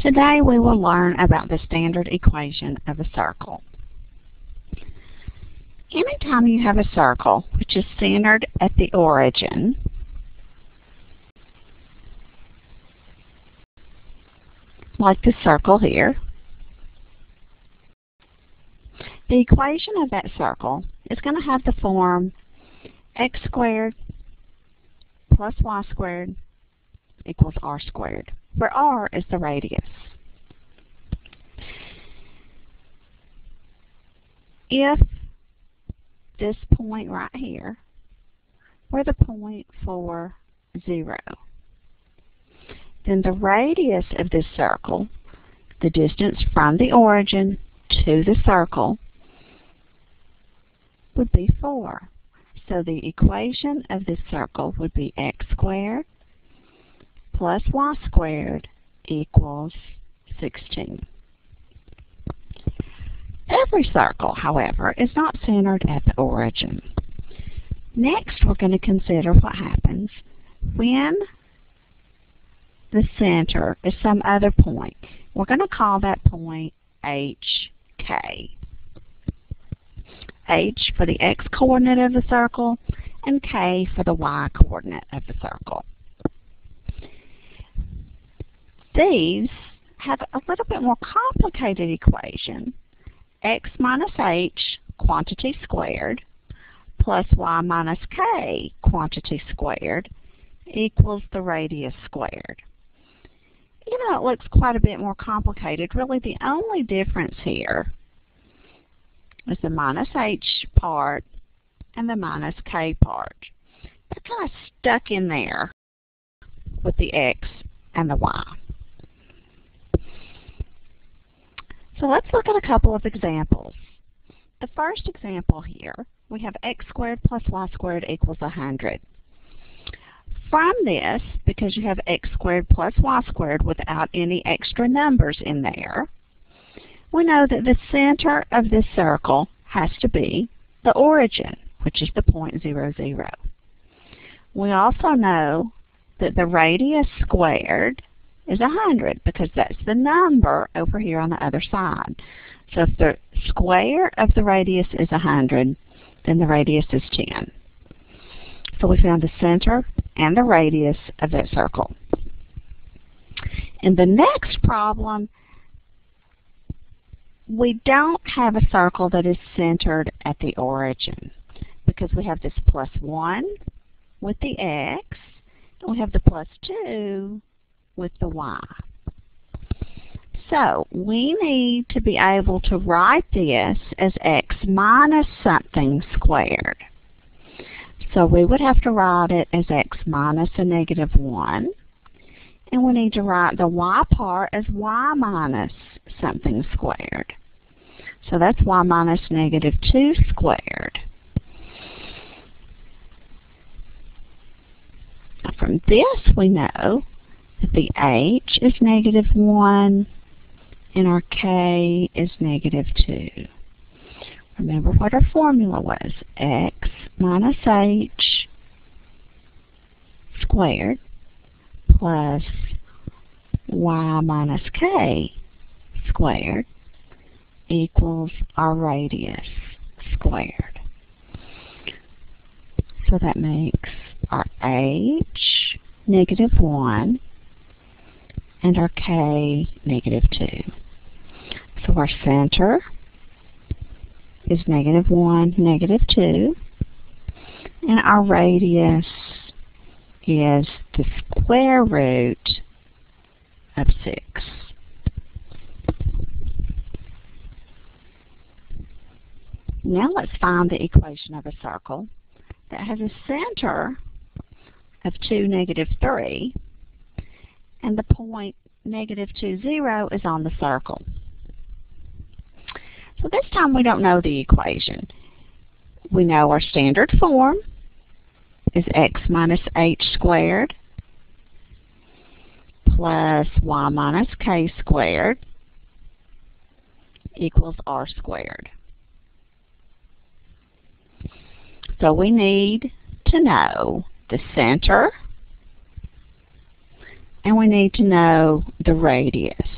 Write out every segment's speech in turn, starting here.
Today we will learn about the standard equation of a circle. Anytime you have a circle which is centered at the origin, like the circle here, the equation of that circle is going to have the form x squared plus y squared equals r squared, where r is the radius. If this point right here were the point for 0, then the radius of this circle, the distance from the origin to the circle, would be 4. So the equation of this circle would be x squared plus y squared equals 16. Every circle, however, is not centered at the origin. Next, we're going to consider what happens when the center is some other point. We're going to call that point HK. H for the x-coordinate of the circle and K for the y-coordinate of the circle. These have a little bit more complicated equation. X minus h, quantity squared, plus y minus k, quantity squared, equals the radius squared. Even though it looks quite a bit more complicated, really the only difference here is the minus h part and the minus k part. They're kind of stuck in there with the x and the y. So let's look at a couple of examples. The first example here, we have x squared plus y squared equals 100. From this, because you have x squared plus y squared without any extra numbers in there, we know that the center of this circle has to be the origin, which is the point 0, 0. We also know that the radius squared is 100 because that's the number over here on the other side. So if the square of the radius is 100, then the radius is 10. So we found the center and the radius of that circle. In the next problem, we don't have a circle that is centered at the origin because we have this plus 1 with the x, and we have the plus 2 with the y. So we need to be able to write this as x minus something squared. So we would have to write it as x minus a negative 1. And we need to write the y part as y minus something squared. So that's y minus negative 2 squared. Now from this we know that the h is negative 1 and our k is negative 2. Remember what our formula was, x minus h squared plus y minus k squared equals our radius squared. So that makes our h negative 1 and our k negative 2. So our center is negative 1, negative 2, and our radius is the square root of 6. Now let's find the equation of a circle that has a center of 2, negative 3, and the point negative 2, 0 is on the circle. So this time we don't know the equation. We know our standard form is x minus h squared plus y minus k squared equals r squared. So we need to know the center, and we need to know the radius.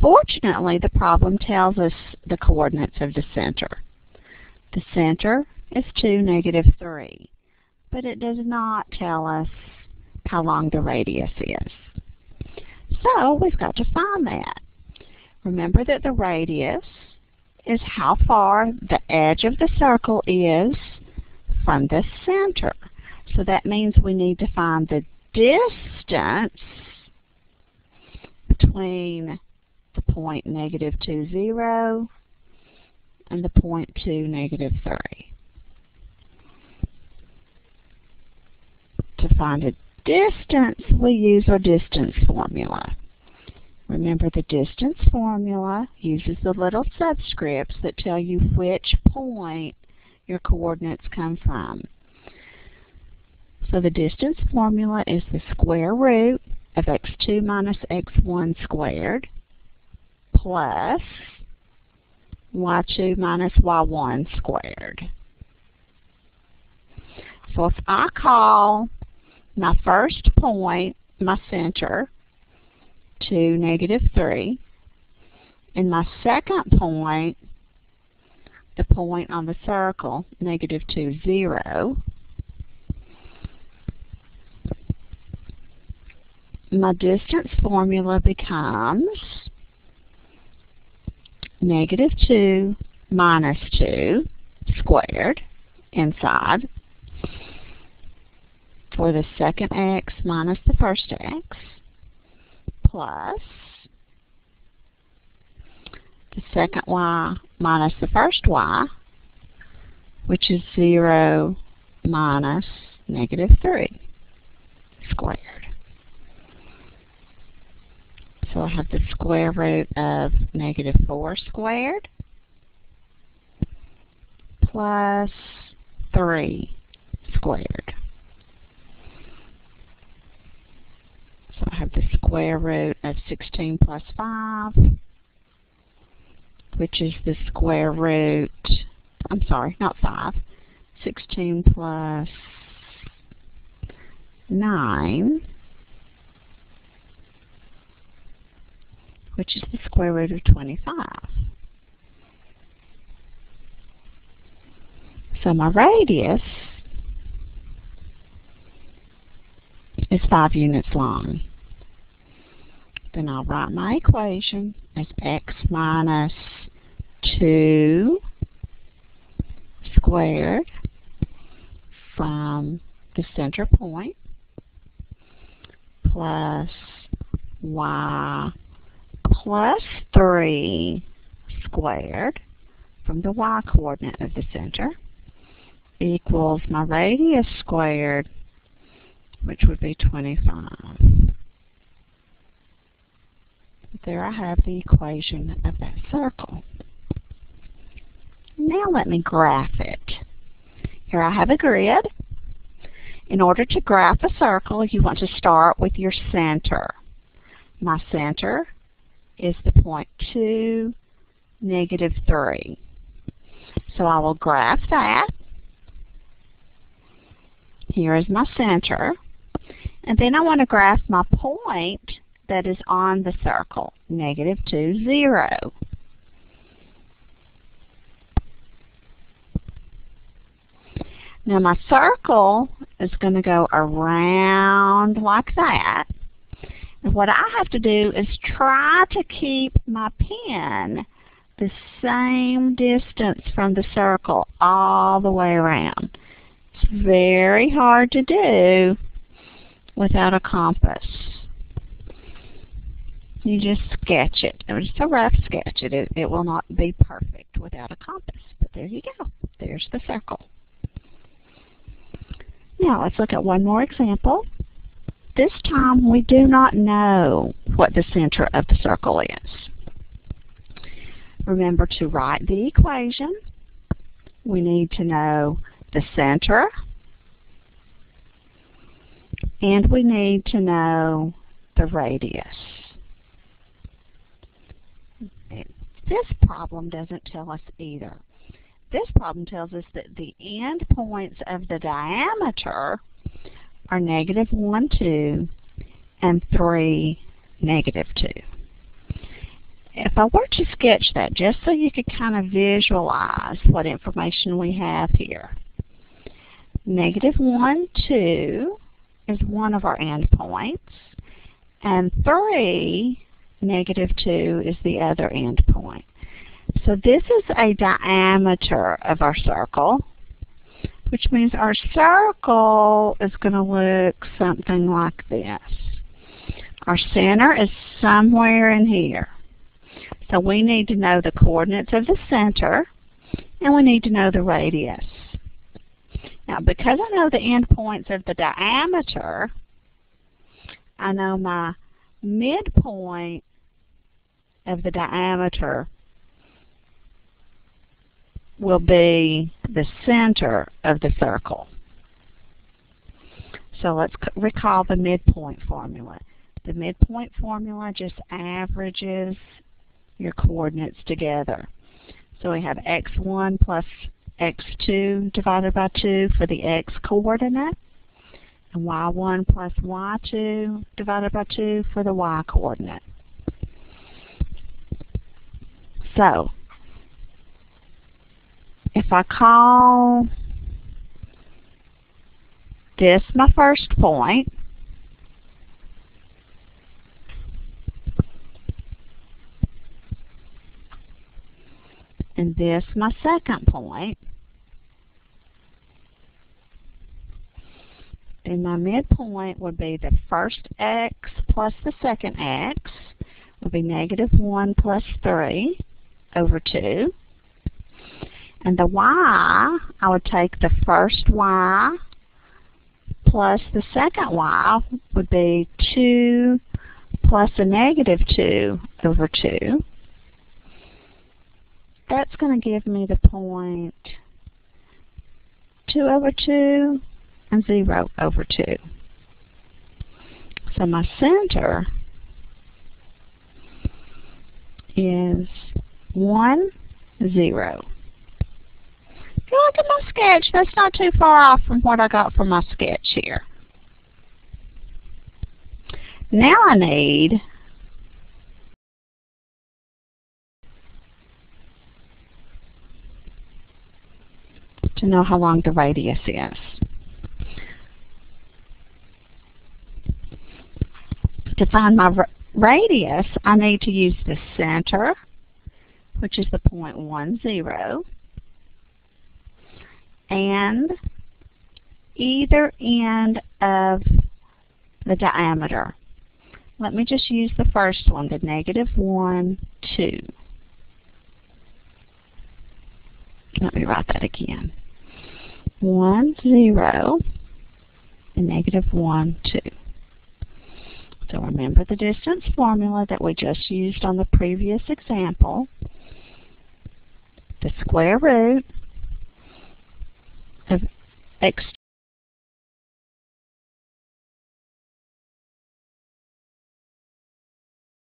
Fortunately, the problem tells us the coordinates of the center. The center is 2, -3, but it does not tell us how long the radius is. So we've got to find that. Remember that the radius is how far the edge of the circle is from the center. So that means we need to find the distance between the point -2, 0 and the point 2, -3. To find a distance, we use our distance formula. Remember, the distance formula uses the little subscripts that tell you which point your coordinates come from. So the distance formula is the square root of x2 minus x1 squared plus y2 minus y1 squared. So if I call my first point, my center, 2, -3, and my second point, the point on the circle, -2, 0, my distance formula becomes -2 minus 2 squared inside for the second x minus the first x plus the second y minus the first y, which is 0 minus -3 squared. So I have the square root of -4 squared plus 3 squared. So I have the square root of 16 plus 5, which is the square root, I'm sorry, not 5, 16 plus 9, which is the square root of 25. So my radius is 5 units long. Then I'll write my equation as x minus 2 squared from the center point plus y plus 3 squared from the y coordinate of the center equals my radius squared, which would be 25. There I have the equation of that circle. Now let me graph it. Here I have a grid. In order to graph a circle, you want to start with your center. My center is the point 2, -3. So I will graph that. Here is my center. And then I want to graph my point that is on the circle, -2, 0. Now my circle is going to go around like that. And what I have to do is try to keep my pen the same distance from the circle all the way around. It's very hard to do without a compass. You just sketch it. It's a rough sketch. It will not be perfect without a compass. But there you go. There's the circle. Now let's look at one more example. This time we do not know what the center of the circle is. Remember to write the equation. We need to know the center, and we need to know the radius. This problem doesn't tell us either. This problem tells us that the end points of the diameter are -1, 2, and 3, -2. if I were to sketch that, just so you could kind of visualize what information we have here. -1, 2 is one of our endpoints, and 3, -2 is the other endpoint. So this is a diameter of our circle, which means our circle is going to look something like this. Our center is somewhere in here. So we need to know the coordinates of the center, and we need to know the radius. Now, because I know the endpoints of the diameter, I know my midpoint of the diameter will be the center of the circle. So let's recall the midpoint formula. The midpoint formula just averages your coordinates together. So we have x1 plus x2 divided by 2 for the x coordinate, and y1 plus y2 divided by 2 for the y coordinate. So if I call this my first point, and this my second point, then my midpoint would be the first x plus the second x, would be -1 plus 3 over 2. And the y, I would take the first y plus the second y, would be 2 plus a -2 over 2. That's going to give me the point 2 over 2 and 0 over 2. So my center is 1, 0. If you look at my sketch, that's not too far off from what I got from my sketch here. Now I need to know how long the radius is. To find my radius, I need to use the center, which is the point 1, 0, and either end of the diameter. Let me just use the first one, the -1, 2. Let me write that again. 1, 0, and -1, 2. So remember the distance formula that we just used on the previous example. The square root of